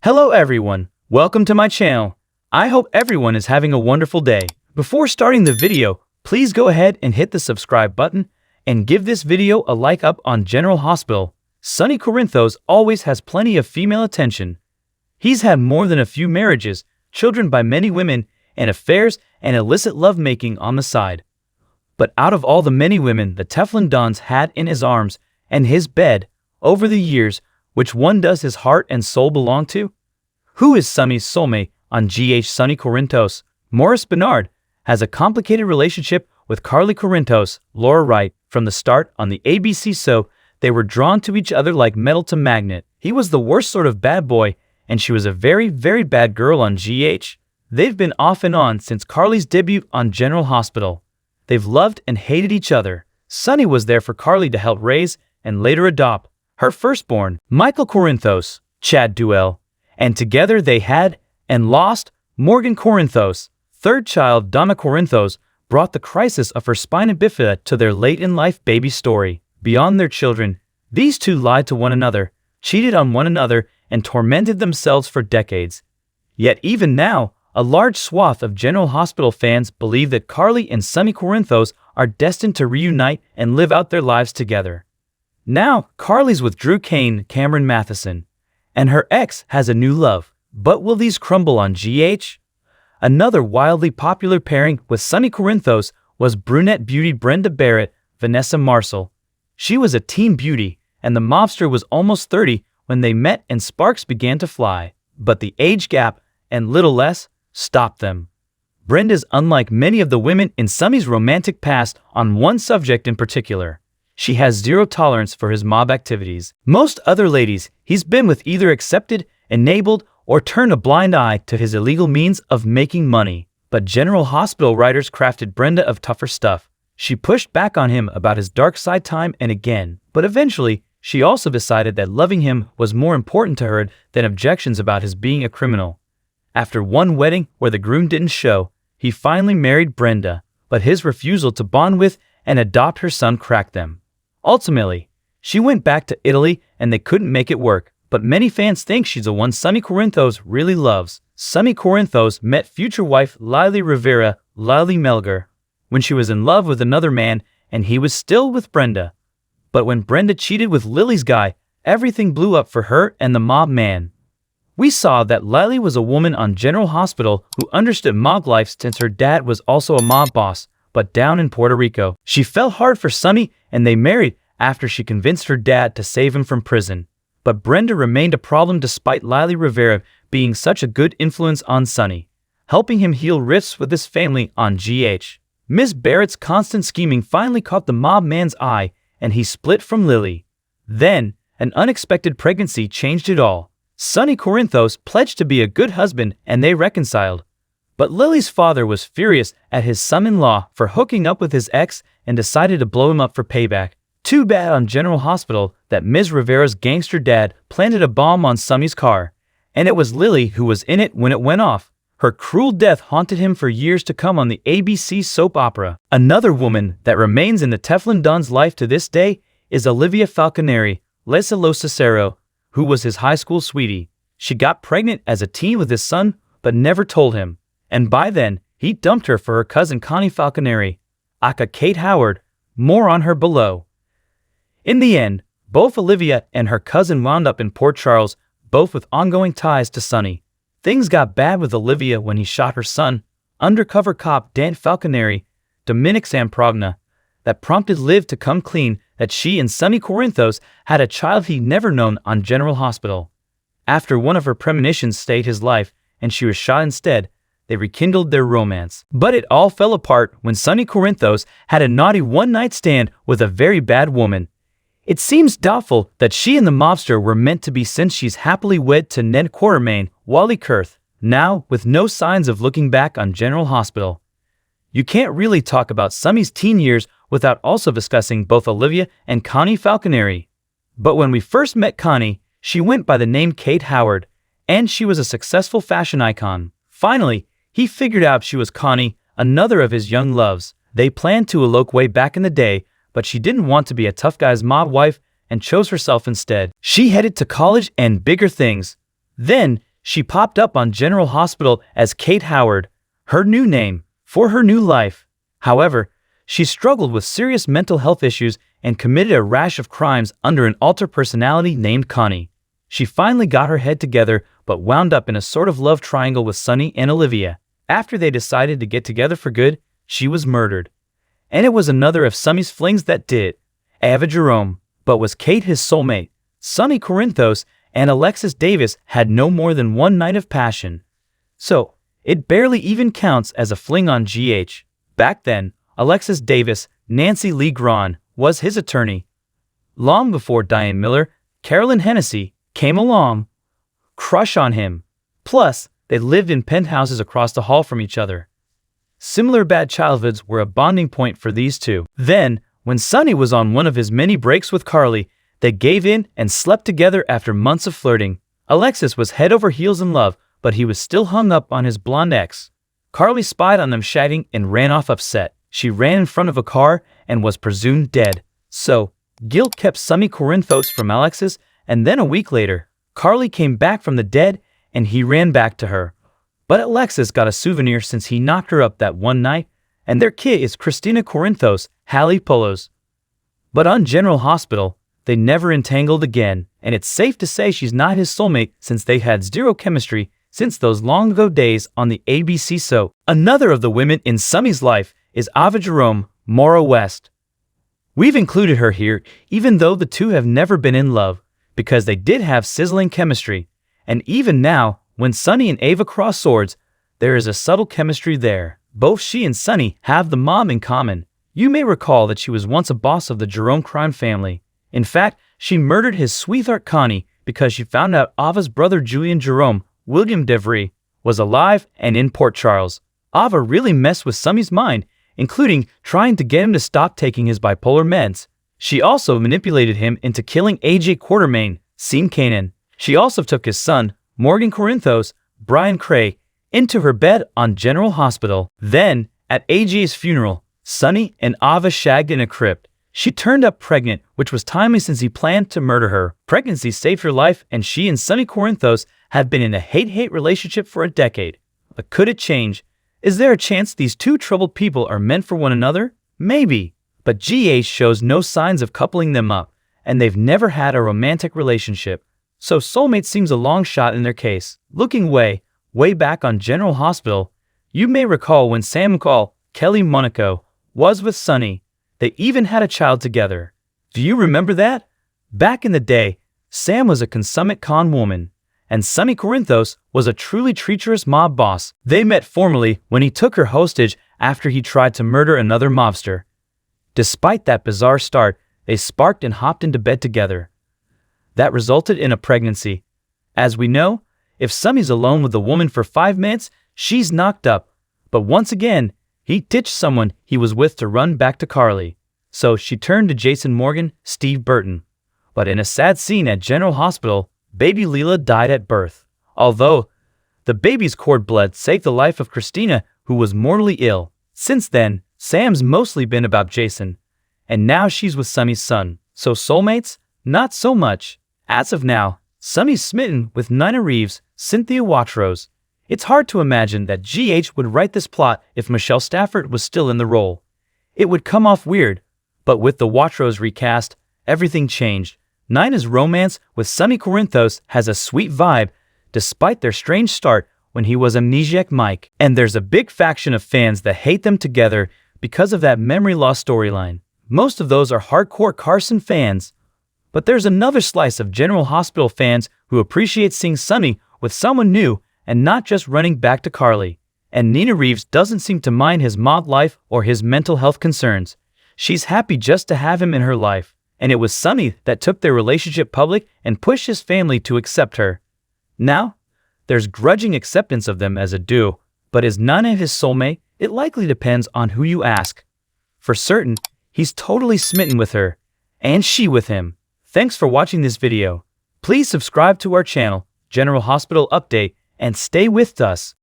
Hello everyone, welcome to my channel. I hope everyone is having a wonderful day. Before starting the video, please go ahead and hit the subscribe button and give this video a like up on General Hospital. Sonny Corinthos always has plenty of female attention. He's had more than a few marriages, children by many women, and affairs and illicit lovemaking on the side. But out of all the many women the Teflon Dons had in his arms and his bed over the years, which one does his heart and soul belong to? Who is Sonny's soulmate on GH? Sonny Corinthos. Morris Bernard has a complicated relationship with Carly Corinthos, Laura Wright. From the start on the ABC show, they were drawn to each other like metal to magnet. He was the worst sort of bad boy, and she was a very, very bad girl on GH. They've been off and on since Carly's debut on General Hospital. They've loved and hated each other. Sonny was there for Carly to help raise and later adopt her firstborn, Michael Corinthos, Chad Duell, and together they had and lost Morgan Corinthos. Third child, Donna Corinthos, brought the crisis of her spina bifida to their late-in-life baby story. Beyond their children, these two lied to one another, cheated on one another, and tormented themselves for decades. Yet even now, a large swath of General Hospital fans believe that Carly and Sonny Corinthos are destined to reunite and live out their lives together. Now, Carly's with Drew Cameron Matheson, and her ex has a new love. But will these crumble on GH? Another wildly popular pairing with Sonny Corinthos was brunette beauty Brenda Barrett, Vanessa Marcel. She was a teen beauty, and the mobster was almost 30 when they met and sparks began to fly. But the age gap, and little less, stopped them. Brenda's unlike many of the women in Sonny's romantic past on one subject in particular. She has zero tolerance for his mob activities. Most other ladies he's been with either accepted, enabled, or turned a blind eye to his illegal means of making money. But General Hospital writers crafted Brenda of tougher stuff. She pushed back on him about his dark side time and again, but eventually, she also decided that loving him was more important to her than objections about his being a criminal. After one wedding where the groom didn't show, he finally married Brenda, but his refusal to bond with and adopt her son cracked them. Ultimately, she went back to Italy and they couldn't make it work, but many fans think she's the one Sonny Corinthos really loves. Sonny Corinthos met future wife Lily Rivera, Lily Melgar, when she was in love with another man and he was still with Brenda. But when Brenda cheated with Lily's guy, everything blew up for her and the mob man. We saw that Lily was a woman on General Hospital who understood mob life since her dad was also a mob boss, but down in Puerto Rico. She fell hard for Sonny and they married after she convinced her dad to save him from prison. But Brenda remained a problem despite Lily Rivera being such a good influence on Sonny, helping him heal rifts with his family on GH. Ms. Barrett's constant scheming finally caught the mob man's eye and he split from Lily. Then, an unexpected pregnancy changed it all. Sonny Corinthos pledged to be a good husband and they reconciled. But Lily's father was furious at his son-in-law for hooking up with his ex and decided to blow him up for payback. Too bad on General Hospital that Ms. Rivera's gangster dad planted a bomb on Sonny's car, and it was Lily who was in it when it went off. Her cruel death haunted him for years to come on the ABC soap opera. Another woman that remains in the Teflon Don's life to this day is Olivia Falconeri, Lesa Lo Cicero, who was his high school sweetie. She got pregnant as a teen with his son, but never told him. And by then, he dumped her for her cousin Connie Falconeri, aka Kate Howard. More on her below. In the end, both Olivia and her cousin wound up in Port Charles, both with ongoing ties to Sonny. Things got bad with Olivia when he shot her son, undercover cop Dan Falconeri, Dominic Samprogna, that prompted Liv to come clean that she and Sonny Corinthos had a child he'd never known on General Hospital. After one of her premonitions stayed his life and she was shot instead, they rekindled their romance. But it all fell apart when Sonny Corinthos had a naughty one-night stand with a very bad woman. It seems doubtful that she and the mobster were meant to be since she's happily wed to Ned Quartermain, Wally Kurth, now with no signs of looking back on General Hospital. You can't really talk about Sonny's teen years without also discussing both Olivia and Connie Falconeri. But when we first met Connie, she went by the name Kate Howard, and she was a successful fashion icon. Finally, he figured out she was Connie, another of his young loves. They planned to elope way back in the day, but she didn't want to be a tough guy's mob wife and chose herself instead. She headed to college and bigger things. Then, she popped up on General Hospital as Kate Howard, her new name for her new life. However, she struggled with serious mental health issues and committed a rash of crimes under an alter personality named Connie. She finally got her head together but wound up in a sort of love triangle with Sonny and Olivia. After they decided to get together for good, she was murdered. And it was another of Sonny's flings that did it, Ava Jerome. But was Kate his soulmate? Sonny Corinthos and Alexis Davis had no more than one night of passion. So, it barely even counts as a fling on GH. Back then, Alexis Davis, Nancy Lee Grahn, was his attorney. Long before Diane Miller, Carolyn Hennessy came along. Crush on him. Plus, they lived in penthouses across the hall from each other. Similar bad childhoods were a bonding point for these two. Then, when Sonny was on one of his many breaks with Carly, they gave in and slept together after months of flirting. Alexis was head over heels in love, but he was still hung up on his blonde ex. Carly spied on them shagging and ran off upset. She ran in front of a car and was presumed dead. So, guilt kept Sonny Corinthos from Alexis, and then a week later, Carly came back from the dead and he ran back to her. But Alexis got a souvenir since he knocked her up that one night, and their kid is Christina Corinthos, Hallie Polos. But on General Hospital, they never entangled again, and it's safe to say she's not his soulmate since they had zero chemistry since those long ago days on the ABC soap. Another of the women in Sonny's life is Ava Jerome, Maura West. We've included her here even though the two have never been in love, because they did have sizzling chemistry, and even now, when Sonny and Ava cross swords, there is a subtle chemistry there. Both she and Sonny have the mom in common. You may recall that she was once a boss of the Jerome crime family. In fact, she murdered his sweetheart Connie because she found out Ava's brother Julian Jerome, William DeVry, was alive and in Port Charles. Ava really messed with Sonny's mind, including trying to get him to stop taking his bipolar meds. She also manipulated him into killing AJ Quartermain, Seam Canaan. She also took his son, Morgan Corinthos, Brian Cray, into her bed on General Hospital. Then, at AJ's funeral, Sonny and Ava shagged in a crypt. She turned up pregnant, which was timely since he planned to murder her. Pregnancy saved her life, and she and Sonny Corinthos have been in a hate-hate relationship for a decade. But could it change? Is there a chance these two troubled people are meant for one another? Maybe. But GH shows no signs of coupling them up, and they've never had a romantic relationship. So soulmate seems a long shot in their case. Looking way back on General Hospital, you may recall when Sam McCall, Kelly Monaco, was with Sonny. They even had a child together. Do you remember that? Back in the day, Sam was a consummate con woman, and Sonny Corinthos was a truly treacherous mob boss. They met formally when he took her hostage after he tried to murder another mobster. Despite that bizarre start, they sparked and hopped into bed together. That resulted in a pregnancy. As we know, if Sonny's alone with a woman for 5 minutes, she's knocked up. But once again, he ditched someone he was with to run back to Carly. So she turned to Jason Morgan, Steve Burton. But in a sad scene at General Hospital, baby Leela died at birth. Although the baby's cord blood saved the life of Christina, who was mortally ill. Since then, Sam's mostly been about Jason. And now she's with Sonny's son. So soulmates? Not so much. As of now, Sonny's smitten with Nina Reeves, Cynthia Watros. It's hard to imagine that GH would write this plot if Michelle Stafford was still in the role. It would come off weird, but with the Watros recast, everything changed. Nina's romance with Sonny Corinthos has a sweet vibe, despite their strange start when he was Amnesiac Mike. And there's a big faction of fans that hate them together because of that memory loss storyline. Most of those are hardcore Carson fans. But there's another slice of General Hospital fans who appreciate seeing Sonny with someone new and not just running back to Carly. And Nina Reeves doesn't seem to mind his mob life or his mental health concerns. She's happy just to have him in her life. And it was Sonny that took their relationship public and pushed his family to accept her. Now, there's grudging acceptance of them as a duo, but is Nina his soulmate? It likely depends on who you ask. For certain, he's totally smitten with her, and she with him. Thanks for watching this video. Please subscribe to our channel, General Hospital Update, and stay with us.